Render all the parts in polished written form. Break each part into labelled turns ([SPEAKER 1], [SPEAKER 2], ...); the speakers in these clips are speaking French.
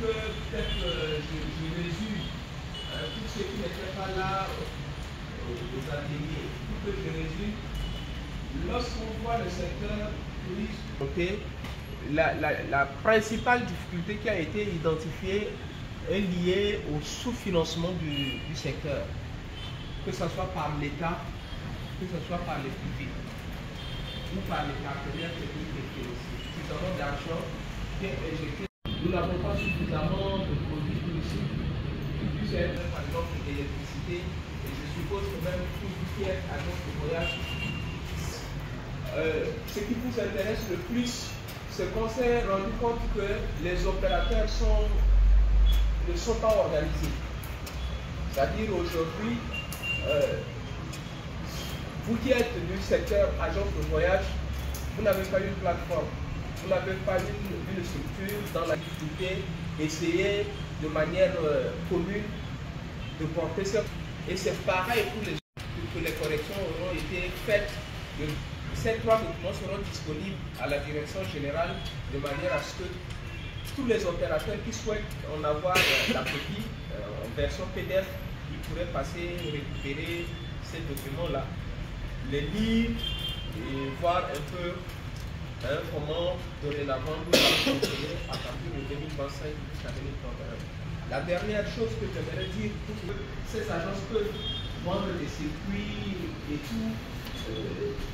[SPEAKER 1] que peut-être je résume tout ce qui n'était pas là aux ateliers, pour que je résume, lorsqu'on voit le secteur tourisme, la principale difficulté qui a été identifiée est liée au sous-financement du secteur, que ce soit par l'État, que ce soit par les privés ou par les partenaires techniques et financiers. Suffisamment d'argent qui est injecté. Nous n'avons pas suffisamment de produits touristiques qui puissent être, par exemple, d'électricité. Et je suppose que même tout ce qui est agence de voyage, ce qui vous intéresse le plus, c'est qu'on s'est rendu compte que les opérateurs ne sont pas organisés. C'est-à-dire aujourd'hui, vous qui êtes du secteur agence de voyage, vous n'avez pas une plateforme, vous n'avez pas une structure dans la difficulté, essayez de manière commune de porter ça. Et c'est pareil pour les autres, que les corrections auront été faites. Ces 3 documents seront disponibles à la direction générale de manière à ce que tous les opérateurs qui souhaitent en avoir la copie en version PDF, ils pourraient passer récupérer ces documents-là, les lire et voir un peu comment dorénavant nous allons fonctionner à partir de 2025 jusqu'à 2031. La dernière chose que j'aimerais dire, pour que ces agences peuvent vendre des circuits et tout,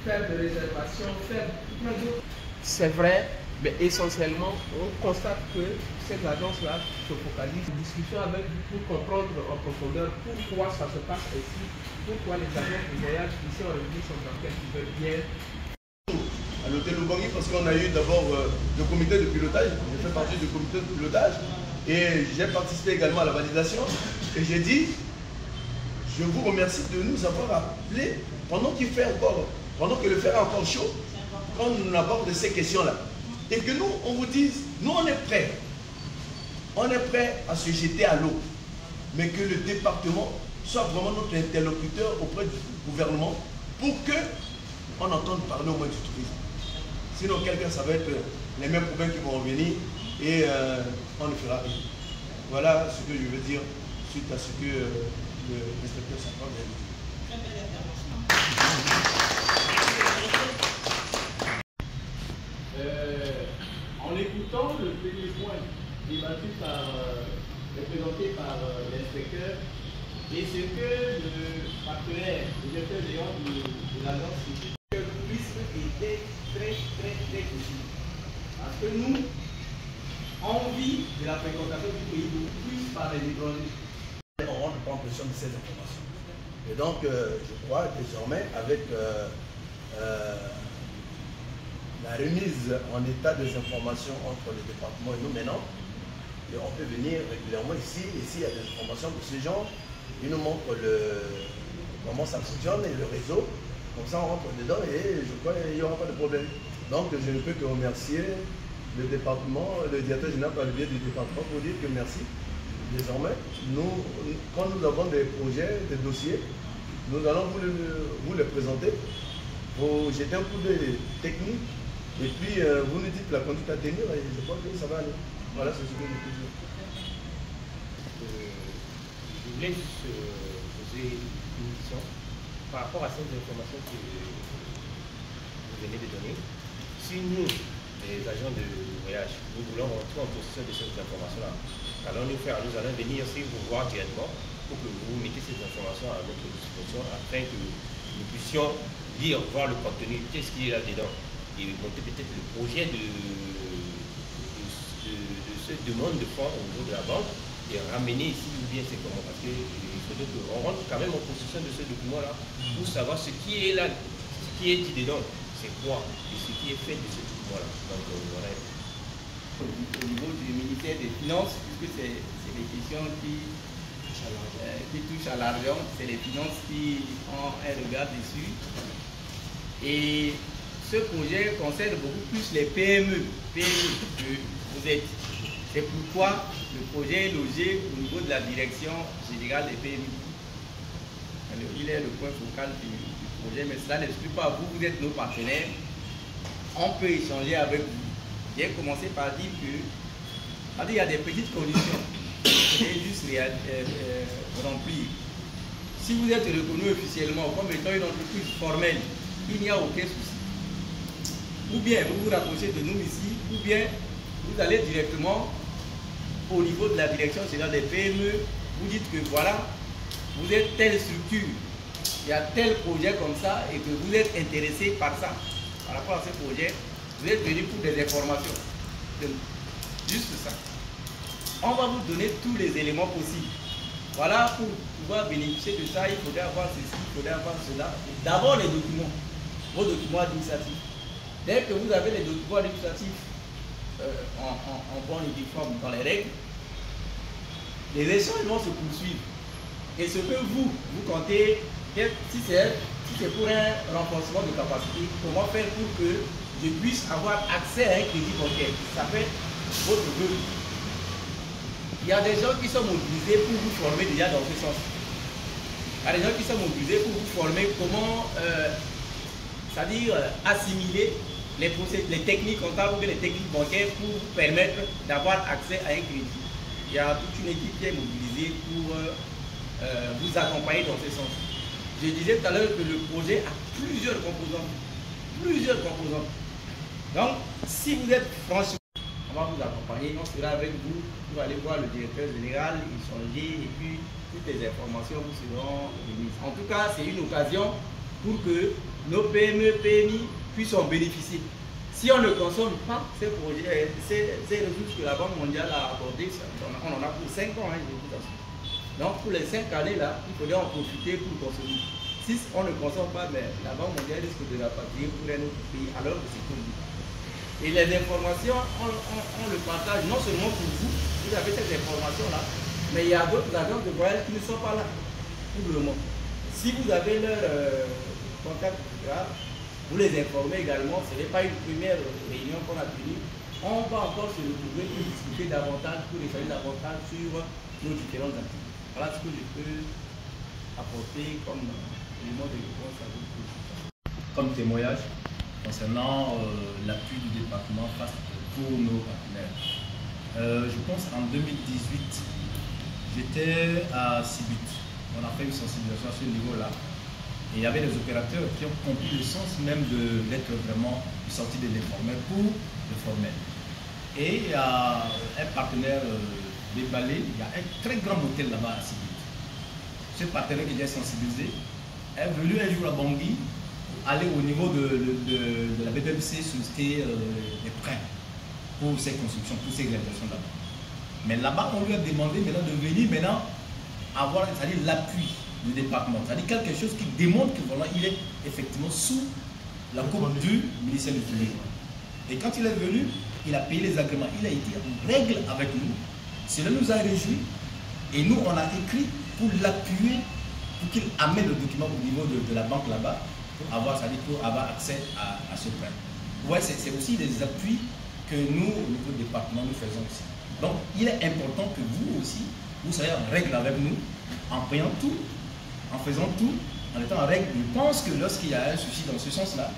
[SPEAKER 1] faire des réservations, faire plein d'autres. C'est vrai, mais essentiellement, on constate que ces agences-là se focalisent en discussion avec vous pour comprendre en profondeur pourquoi ça se passe ainsi, pourquoi les agences de voyage ici en République centrafricaine qui veulent bien.
[SPEAKER 2] À l'hôtel Lubangui, parce qu'on a eu d'abord le comité de pilotage, j'ai fait partie du comité de pilotage et j'ai participé également à la validation et j'ai dit, je vous remercie de nous avoir appelés pendant qu'il fait encore, pendant que le fer est encore chaud, quand on aborde ces questions-là. Et que nous, on vous dise, nous on est prêts. On est prêts à se jeter à l'eau. Mais que le département soit vraiment notre interlocuteur auprès du gouvernement pour qu'on entende parler au moins du tourisme. Sinon, quelqu'un, ça va être les mêmes problèmes qui vont revenir et on ne fera rien. Voilà ce que je veux dire suite à ce que le inspecteur central vient de dire.
[SPEAKER 3] Très belle intervention.
[SPEAKER 1] En écoutant le premier point débattu présenté par l'inspecteur et ce que le partenaire, le directeur général de l'agence civile, le tourisme était très possible. Parce que nous, on vit de la fréquentation du pays beaucoup plus par les étrangers.
[SPEAKER 2] On rentre pas en question de ces informations. Et donc, je crois désormais, avec la remise en état des informations entre le département et nous maintenant, et on peut venir régulièrement ici, et s'il y a des informations de ce genre, ils nous montrent comment ça fonctionne et le réseau, comme ça on rentre dedans et je crois qu'il n'y aura pas de problème. Donc je ne peux que remercier le département, le directeur général par le biais du département pour dire que merci. Désormais, quand nous avons des projets, des dossiers, nous allons vous les présenter, vous jeter un coup d'œil technique, et puis vous nous dites la conduite à tenir, et je crois que ça va aller. Voilà, c'est ce que je peux dire.
[SPEAKER 4] Je voulais juste poser une question par rapport à ces informations que vous venez de donner. Si nous, les agents de voyage, nous voulons rentrer en possession de ces informations-là, allons-nous faire, nous allons venir aussi vous voir directement pour que vous mettez ces informations à notre disposition afin que nous puissions lire, voir le contenu, qu'est-ce qui est là-dedans et monter peut-être le projet de cette demande de fonds au niveau de la banque et ramener ici ou bien c'est comment, parce qu'il faudrait qu'on rentre quand même en possession de ce document-là pour savoir ce qui est là, ce qui est dit dedans, c'est quoi et ce qui est fait de ce document-là. Donc voilà.
[SPEAKER 5] Au niveau du ministère des Finances, puisque c'est des questions qui touchent à l'argent, c'est les finances qui ont un regard dessus. Et ce projet concerne beaucoup plus les PME que vous êtes. C'est pourquoi le projet est logé au niveau de la direction générale des PME. Alors, il est le point focal du projet, mais cela n'exclut pas, vous êtes nos partenaires, on peut échanger avec vous. J'ai commencé par dire que Il y a des petites conditions. Vous devez juste remplir. Si vous êtes reconnu officiellement comme étant une entreprise formelle, il n'y a aucun souci. Ou bien vous vous rapprochez de nous ici, ou bien vous allez directement au niveau de la direction générale des PME, vous dites que voilà, vous êtes telle structure, il y a tel projet comme ça et que vous êtes intéressé par ça. Par rapport à ce projet, vous êtes venu pour des informations. Juste ça. On va vous donner tous les éléments possibles. Voilà, pour pouvoir bénéficier de ça, il faudrait avoir ceci, il faudrait avoir cela. D'abord les documents, vos documents administratifs. Dès que vous avez les documents administratifs en bonne et due forme dans les règles, les échanges vont se poursuivre. Et ce que vous comptez, si c'est pour un renforcement de capacité, comment faire pour que je puisse avoir accès à un crédit bancaire? Ça fait votre vœu. Il y a des gens qui sont mobilisés pour vous former déjà dans ce sens. Il y a des gens qui sont mobilisés pour vous former comment, c'est-à-dire assimiler les techniques comptables ou les techniques bancaires pour vous permettre d'avoir accès à un crédit. Il y a toute une équipe qui est mobilisée pour vous accompagner dans ce sens. Je disais tout à l'heure que le projet a plusieurs composantes. Plusieurs composantes. Donc, si vous êtes franchement, on va vous accompagner, on sera avec vous pour aller voir le directeur général, échanger et puis toutes les informations vous seront remises. En tout cas, c'est une occasion pour que nos PME, PMI puissent en bénéficier. Si on ne consomme pas ces projets, ces ressources que la Banque mondiale a accordées, on en a pour 5 ans, hein, je vous assure. Donc pour les 5 années-là, il faudrait en profiter pour consommer. Si on ne consomme pas, mais la Banque mondiale risque de rapatrier pour un autre pays alors que c'est pour nous. Et les informations, on le partage non seulement pour vous, vous avez cette information-là, mais il y a d'autres agences de voyage qui ne sont pas là pour le moment. Si vous avez leur contact, vous les informez également. Ce n'est pas une première réunion qu'on a tenue. On va encore se retrouver pour discuter davantage, pour échanger davantage sur nos différentes activités. Voilà ce que je peux apporter comme élément de réponse à votre question.
[SPEAKER 3] Comme témoignage concernant l'appui du département face pour nos partenaires. Je pense en 2018, j'étais à Cibut. On a fait une sensibilisation à ce niveau-là. Et il y avait des opérateurs qui ont compris le sens même d'être vraiment sortis de l'informel pour le formel. Et il y a un partenaire déballé, il y a un très grand hôtel là-bas à Cibut. Ce partenaire qui est sensibilisé est venu un jour à Bangui aller au niveau de la BBMC solliciter des prêts pour ces constructions, pour ces réalisations là-bas. Mais là-bas, on lui a demandé maintenant de venir maintenant avoir, c'est-à-dire l'appui du département, c'est-à-dire quelque chose qui démontre que voilà, il est effectivement sous la coupe du ministère du Tourisme. Et quand il est venu, il a payé les agréments, il a été en règle avec nous. Cela nous a réjouis et nous on a écrit pour l'appuyer, pour qu'il amène le document au niveau de la banque là-bas pour avoir, c'est-à-dire pour avoir accès à ce prêt. Ouais, c'est aussi des appuis que nous, au niveau du département, nous faisons aussi. Donc, il est important que vous aussi, vous soyez en règle avec nous, en payant tout, en faisant tout, en étant en règle. Je pense que lorsqu'il y a un souci dans ce sens-là,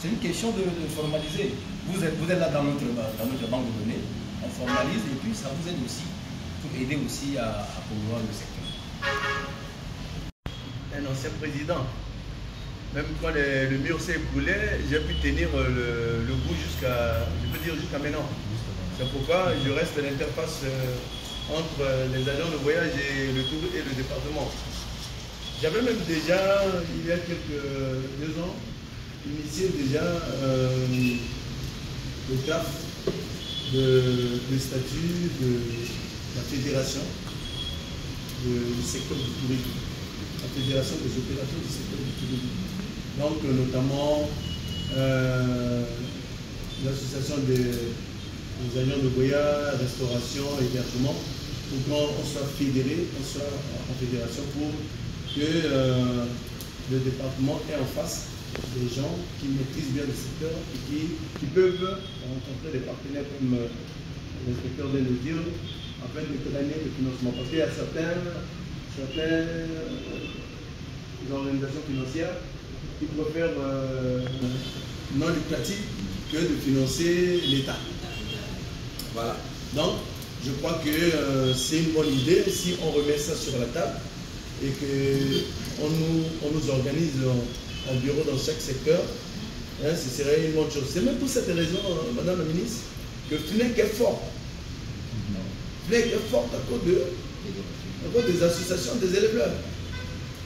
[SPEAKER 3] c'est une question de formaliser. Vous êtes là dans notre banque de données, on formalise et puis ça vous aide aussi pour aider aussi à promouvoir le secteur.
[SPEAKER 2] Un ancien président, même quand le mur s'est écoulé, j'ai pu tenir le bout jusqu'à, je peux dire jusqu'à maintenant. C'est pourquoi je reste l'interface entre les agents de voyage et le tour et le département. J'avais même déjà, il y a quelques 2 ans, initié déjà le draft de statut de la fédération du secteur du tourisme, la fédération des opérateurs du secteur du tourisme. Donc notamment l'association des agents de voyage, restauration, hébergement, pour qu'on soit fédéré, qu'on soit en fédération pour que le département ait en face des gens qui maîtrisent bien le secteur et qui peuvent rencontrer des partenaires comme l'inspecteur vient de le dire, afin de gagner le financement. Parce qu'il y a certaines organisations financières qui préfèrent non lucratif que de financer l'État. Voilà. Donc, Je crois que c'est une bonne idée si on remet ça sur la table et qu'on nous organise un bureau dans chaque secteur. Hein, ce serait une bonne chose. C'est même pour cette raison, Madame la Ministre, que FNEC est fort. FNEC est fort à cause des associations des éleveurs.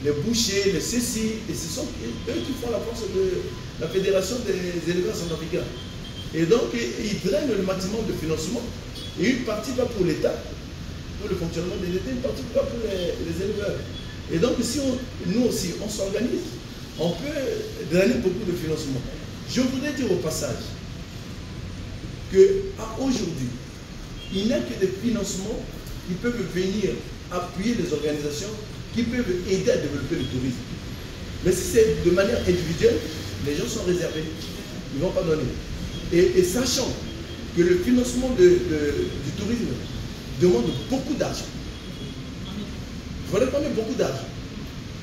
[SPEAKER 2] Les bouchers, les CECI, et ce sont eux qui font la force de la Fédération des éleveurs centrafricains. Et donc, ils drainent le maximum de financement. Et une partie va pour l'État, pour le fonctionnement de l'État, une partie va pour les éleveurs. Et donc, si nous aussi, on s'organise, on peut drainer beaucoup de financement. Je voudrais dire au passage qu'aujourd'hui, il n'y a que des financements qui peuvent venir appuyer les organisations qui peuvent aider à développer le tourisme. Mais si c'est de manière individuelle, les gens sont réservés. Ils ne vont pas donner. Et sachant que le financement du tourisme demande beaucoup d'argent. Il faudrait qu'on ait beaucoup d'argent.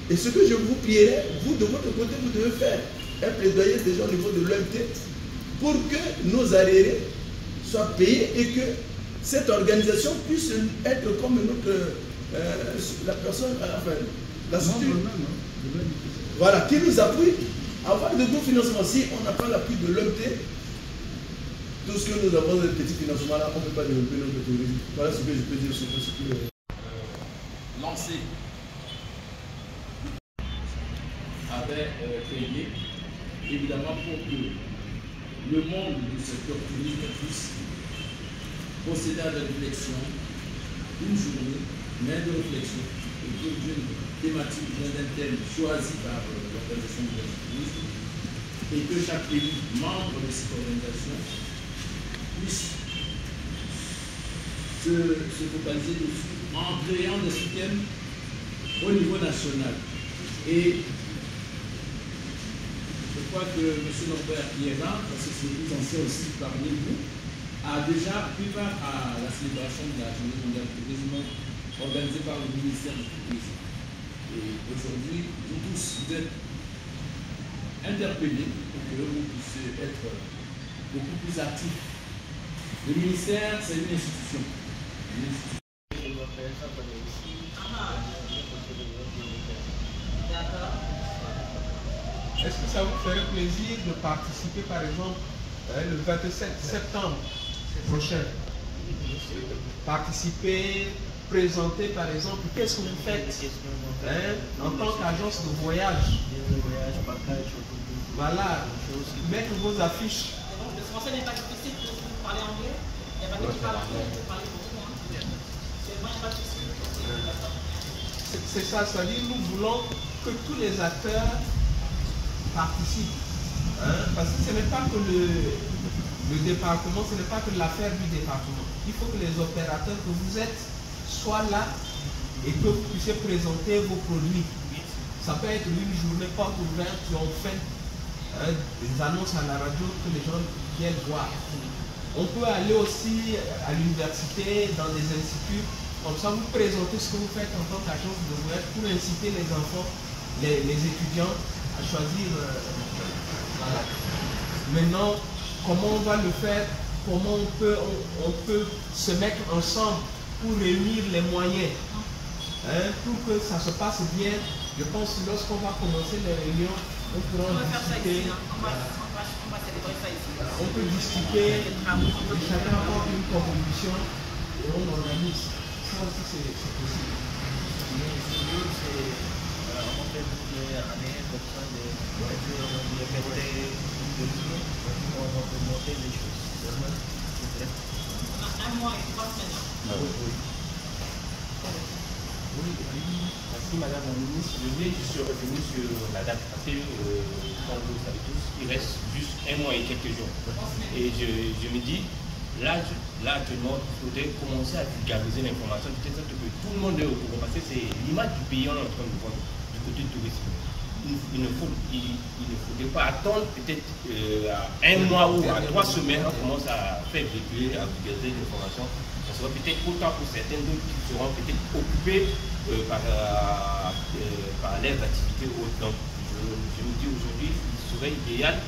[SPEAKER 2] Et ce que je vous plierais, vous de votre côté, vous devez faire un plaidoyer déjà au niveau de l'OMT pour que nos arriérés soient payés et que cette organisation puisse être comme la personne, enfin, la structure, voilà, qui nous appuie à avoir de bons financements. Si on n'a pas l'appui de l'OMT, tout ce que nous avons, de petits financements là, on ne peut pas développer notre tourisme. Voilà ce que je peux dire sur ce qui est
[SPEAKER 3] lancé avait créé, évidemment, pour que le monde du secteur tourisme puisse procéder à des réflexions, une journée, mais de réflexion autour d'une thématique, d'un thème choisi par l'organisation du tourisme, et que chaque pays membre de cette organisation puisse se focaliser dessus en créant des systèmes au niveau national. Et je crois que M. Lambert qui est là, parce que c'est le plus ancien aussi parmi vous, a déjà pris part à la célébration de la Journée mondiale du tourisme organisée par le ministère du Tourisme. Et aujourd'hui, vous tous, vous êtes interpellés pour que vous puissiez être beaucoup plus actifs. Le ministère, c'est une institution.
[SPEAKER 1] Est-ce que ça vous ferait plaisir de participer, par exemple, le 27 septembre prochain? Participer, présenter, par exemple, qu'est-ce que vous faites en tant qu'agence de voyage? Voilà, mettre vos affiches.
[SPEAKER 6] Le français n'est pas difficile pour vous parler anglais. Il n'y a pas que tu parles anglais, vous parlez beaucoup. C'est vraiment pas difficile.
[SPEAKER 1] C'est ça, c'est-à-dire nous voulons que tous les acteurs participent. Parce que ce n'est pas que le département, ce n'est pas que l'affaire du département. Il faut que les opérateurs que vous êtes soient là et que vous puissiez présenter vos produits. Ça peut être une journée porte ouverte où on fait des annonces à la radio que les gens viennent voir. On peut aller aussi à l'université, dans des instituts, comme ça vous présentez ce que vous faites en tant qu'agence de voyage pour inciter les enfants, les étudiants à choisir. Voilà. Maintenant, comment on va le faire? Comment on peut se mettre ensemble pour réunir les moyens pour que ça se passe bien? Je pense que lorsqu'on va commencer les réunions, on pourra discuter. On peut discuter, chacun apporte une contribution et on organise. Ça aussi, c'est possible.
[SPEAKER 6] Un mois et 3 semaines.
[SPEAKER 4] Oui, merci Madame la Ministre. Je suis revenu sur la date parce que, comme vous le savez tous, il reste juste un mois et quelques jours. Et je me dis, là actuellement, il faudrait commencer à vulgariser l'information de telle sorte que tout le monde est au courant. Parce que c'est l'image du pays en train de vendre du côté du tourisme. Il ne faudrait pas attendre peut-être à un mois ou à 3 semaines, on commence à faire véhiculer, à vulgariser l'information. Ça sera peut-être autant pour certains d'autres qui seront peut-être occupés par leurs activités autres. Donc, je me dis aujourd'hui, il serait idéal,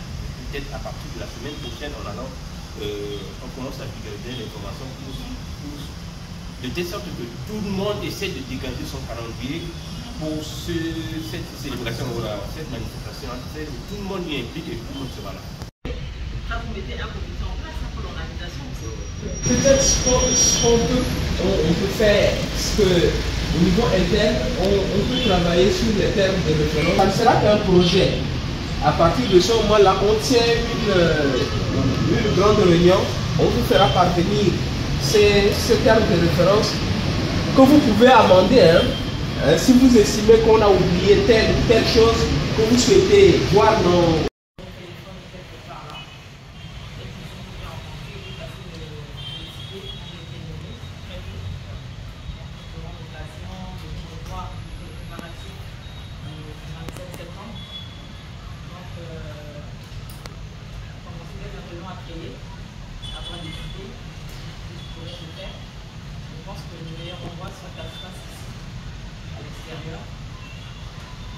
[SPEAKER 4] peut-être à partir de la semaine prochaine, en allant, on commence à vulgariser l'information pour de telle sorte que tout le monde essaie de dégager son calendrier pour cette célébration, cette manifestation. Tout le monde y implique et tout le monde sera là.
[SPEAKER 6] Quand vous mettez un comité en place pour l'organisation,
[SPEAKER 1] peut-être on peut faire ce que au niveau interne, on peut travailler sur les termes de référence. Ça ne sera qu'un projet. À partir de ce moment-là, on tient une grande réunion, on vous fera parvenir ces termes de référence que vous pouvez amender. Si vous estimez qu'on a oublié telle ou telle chose que vous souhaitez voir nos...
[SPEAKER 6] Je pense que le meilleur endroit soit à l'extérieur.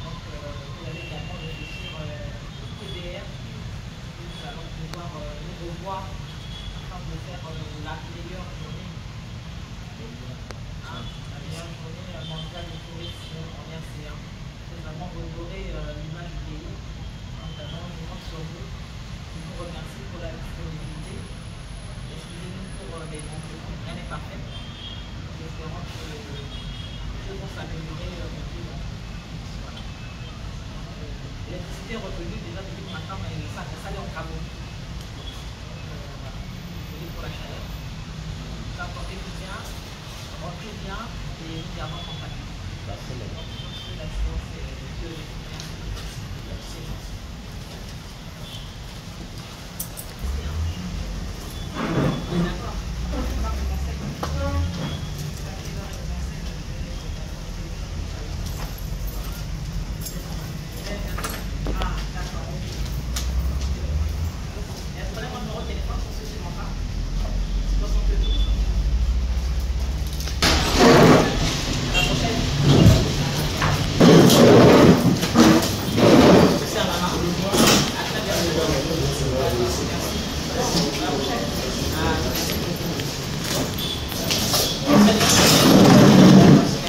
[SPEAKER 6] Donc, vous allez également réfléchir au PDR. Nous allons pouvoir nous revoir afin de faire la meilleure journée. La meilleure journée mondiale du tourisme en RCA. Nous avons redorer l'image du pays. Nous avons une demande sur vous. Je vous remercie pour la disponibilité. Excusez-nous pour les manquements. Rien n'est parfait. Espérons que les choses vont s'améliorer rapidement. Voilà. L'électricité est revenue déjà depuis le matin, mais ça est en travaux. Voilà. Désolé pour la chaleur. Vous apportez-vous bien, rentrez bien et nous gardons contact. La séance est de d'accord. À